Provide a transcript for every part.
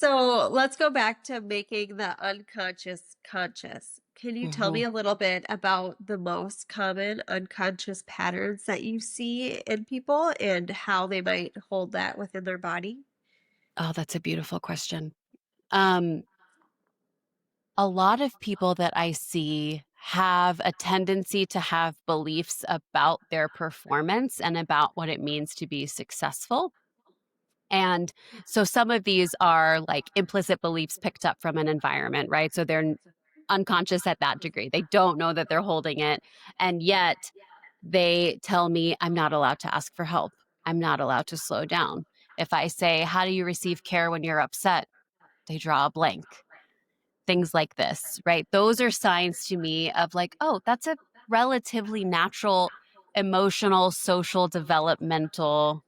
So let's go back to making the unconscious conscious. Can you tell me Mhm. a little bit about the most common unconscious patterns that you see in people and how they might hold that within their body? Oh, that's a beautiful question. Um, a lot of people that I see have a tendency to have beliefs about their performance and about what it means to be successful. And so some of these are like implicit beliefs picked up from an environment, right? So they're unconscious at that degree. They don't know that they're holding it. And yet they tell me I'm not allowed to ask for help. I'm not allowed to slow down. If I say, how do you receive care when you're upset? They draw a blank. Things like this, right? Those are signs to me of like, oh, that's a relatively natural emotional, social, developmental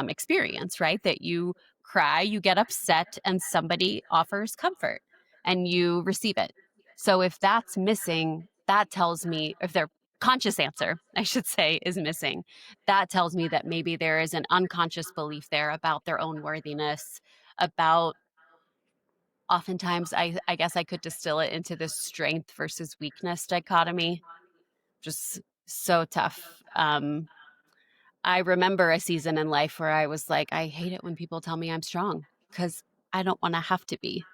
experience, right? That you cry, you get upset, and somebody offers comfort and you receive it. So if that's missing, that tells me, if their conscious answer, I should say, is missing, that tells me that maybe there is an unconscious belief there about their own worthiness, about oftentimes I guess I could distill it into this strength versus weakness dichotomy. Just so tough. I remember a season in life where I was like, I hate it when people tell me I'm strong because I don't want to have to be.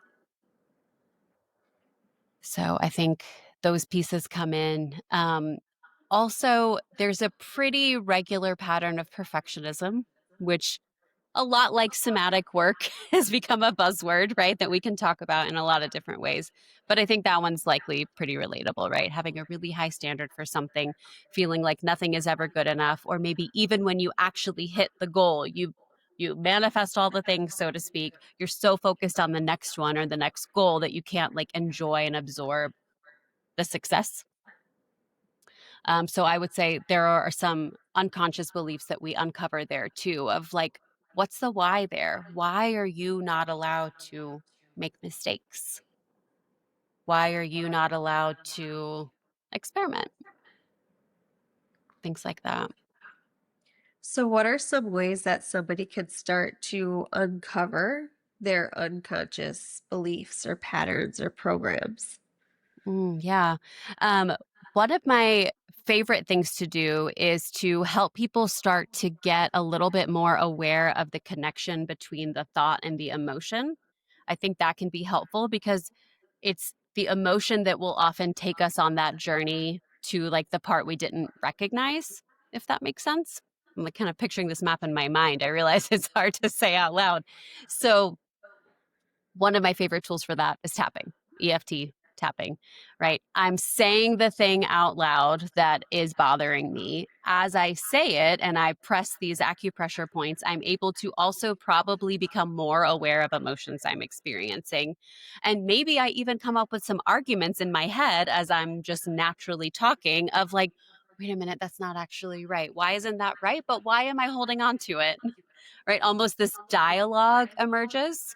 So I think those pieces come in. Also, there's a pretty regular pattern of perfectionism, which a lot like somatic work has become a buzzword, right? That we can talk about in a lot of different ways. But I think that one's likely pretty relatable, right? Having a really high standard for something, feeling like nothing is ever good enough, or maybe even when you actually hit the goal, you manifest all the things, so to speak. You're so focused on the next one or the next goal that you can't like enjoy and absorb the success. So I would say there are some unconscious beliefs that we uncover there too of like, what's the why there? Why are you not allowed to make mistakes? Why are you not allowed to experiment? Things like that. So, what are some ways that somebody could start to uncover their unconscious beliefs or patterns or programs? Yeah. Um, one of my favorite things to do is to help people start to get a little bit more aware of the connection between the thought and the emotion. I think that can be helpful because it's the emotion that will often take us on that journey to like the part we didn't recognize, if that makes sense. I'm like kind of picturing this map in my mind. I realize it's hard to say out loud. So, one of my favorite tools for that is tapping, EFT tapping, right? I'm saying the thing out loud that is bothering me. As I say it and I press these acupressure points, I'm able to also probably become more aware of emotions I'm experiencing. And maybe I even come up with some arguments in my head as I'm just naturally talking of like, wait a minute, that's not actually right. Why isn't that right? But why am I holding on to it? Right? Almost this dialogue emerges,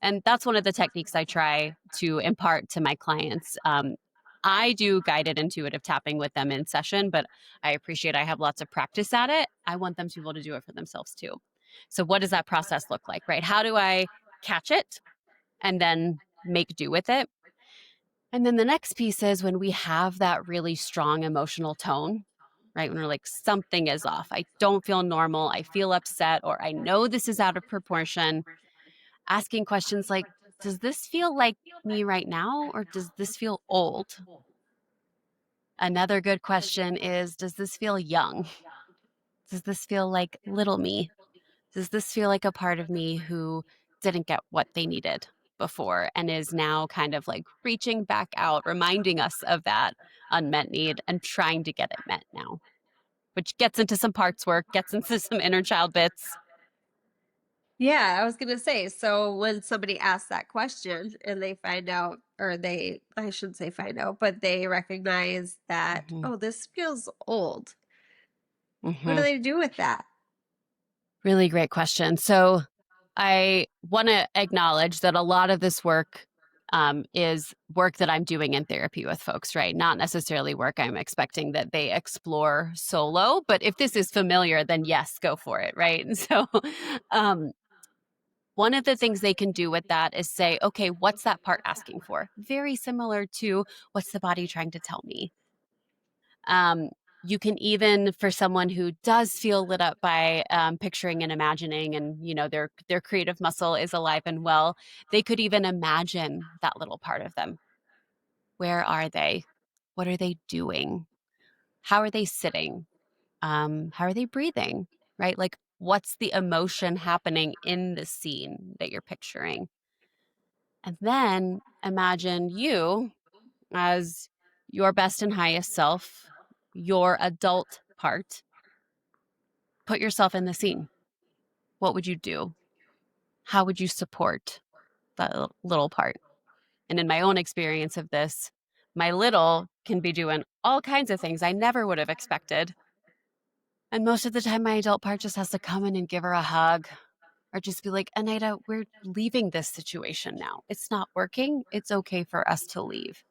and that's one of the techniques I try to impart to my clients. I do guided intuitive tapping with them in session, but I appreciate I have lots of practice at it. I want them to be able to do it for themselves too. So, what does that process look like, right? How do I catch it and then make do with it? And then the next piece is when we have that really strong emotional tone, right? When we're like, something is off. I don't feel normal. I feel upset, or I know this is out of proportion. Asking questions like, does this feel like me right now, or does this feel old? Another good question is, does this feel young? Does this feel like little me? Does this feel like a part of me who didn't get what they needed before and is now kind of like reaching back out, reminding us of that unmet need and trying to get it met now, which gets into some parts work, gets into some inner child bits. Yeah, I was gonna say, so when somebody asks that question and they find out, or I shouldn't say find out, but they recognize that, Hmm. oh, this feels old. What do Hmm. they do with that? Really great question. So I want to acknowledge that a lot of this work is work that I'm doing in therapy with folks, right? Not necessarily work I'm expecting that they explore solo, but if this is familiar, then yes, go for it, right? And so um, One of the things they can do with that is say, okay, what's that part asking for? Very similar to what's the body trying to tell me? Um, you can even, for someone who does feel lit up by picturing and imagining, and their creative muscle is alive and well, they could even imagine that little part of them. Where are they? What are they doing? How are they sitting? How are they breathing? Right? Like, what's the emotion happening in the scene that you're picturing? And then imagine you as your best and highest self, your adult part. Put yourself in the scene. What would you do? How would you support that little part? And in my own experience of this, my little can be doing all kinds of things I never would have expected. And most of the time, my adult part just has to come in and give her a hug or just be like, Anita, we're leaving this situation now. It's not working. It's okay for us to leave.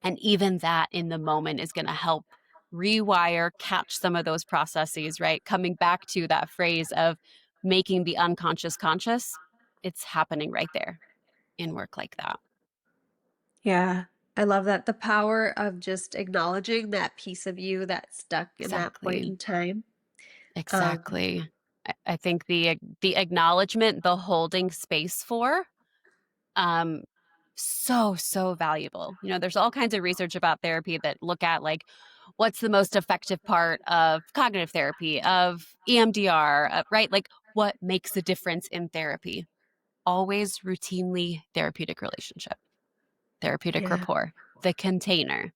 And even that in the moment is going to help rewire, catch some of those processes, right? Coming back to that phrase of making the unconscious conscious, it's happening right there in work like that. Yeah. I love that. The power of just acknowledging that piece of you that's stuck in that point Exactly. in time. Um, Exactly. I think the acknowledgement, the holding space for, um, so valuable. There's all kinds of research about therapy that look at like what's the most effective part of cognitive therapy, of EMDR, right? Like what makes the difference in therapy? Always routinely therapeutic relationship, therapeutic yeah. rapport, the container,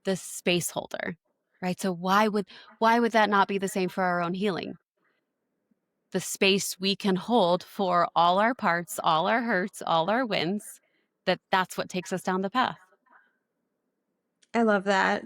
the space holder, right? So why would that not be the same for our own healing? The space we can hold for all our parts, all our hurts, all our wins, that's what takes us down the path. I love that.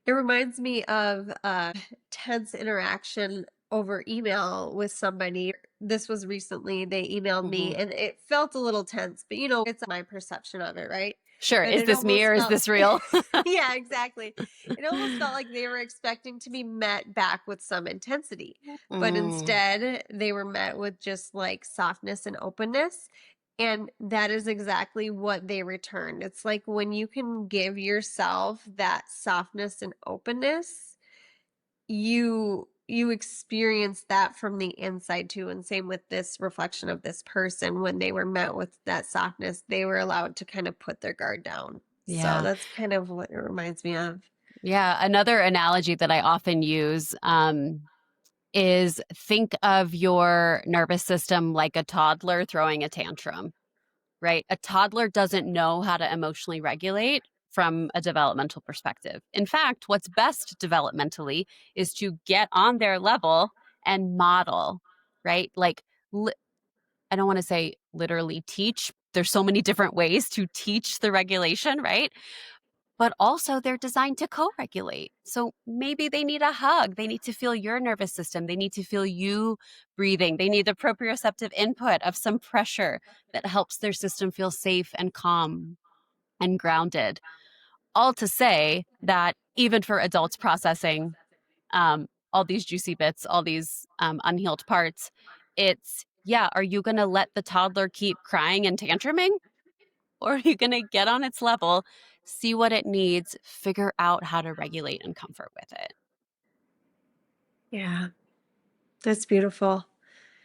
It reminds me of a tense interaction over email with somebody. This was recently, they emailed me Mhm. and it felt a little tense, but it's my perception of it, right? Sure, But is it this me almost or is felt this real? yeah, exactly. It almost felt like they were expecting to be met back with some intensity, but Mm, instead they were met with just like softness and openness. And that is exactly what they returned. It's like when you can give yourself that softness and openness, you experience that from the inside too. And same with this reflection of this person, when they were met with that softness, they were allowed to kind of put their guard down. So yeah. that's kind of what it reminds me of. Yeah, another analogy that I often use, is think of your nervous system like a toddler throwing a tantrum, right? A toddler doesn't know how to emotionally regulate from a developmental perspective. In fact, what's best developmentally is to get on their level and model, right? Like, I don't want to say literally teach. There's so many different ways to teach the regulation, right? But also they're designed to co-regulate. So maybe they need a hug. They need to feel your nervous system. They need to feel you breathing. They need the proprioceptive input of some pressure that helps their system feel safe and calm and grounded. All to say that even for adults processing all these juicy bits, all these unhealed parts, it's, yeah, are you going to let the toddler keep crying and tantruming? Or are you going to get on its level, see what it needs, figure out how to regulate and comfort with it? Yeah, that's beautiful.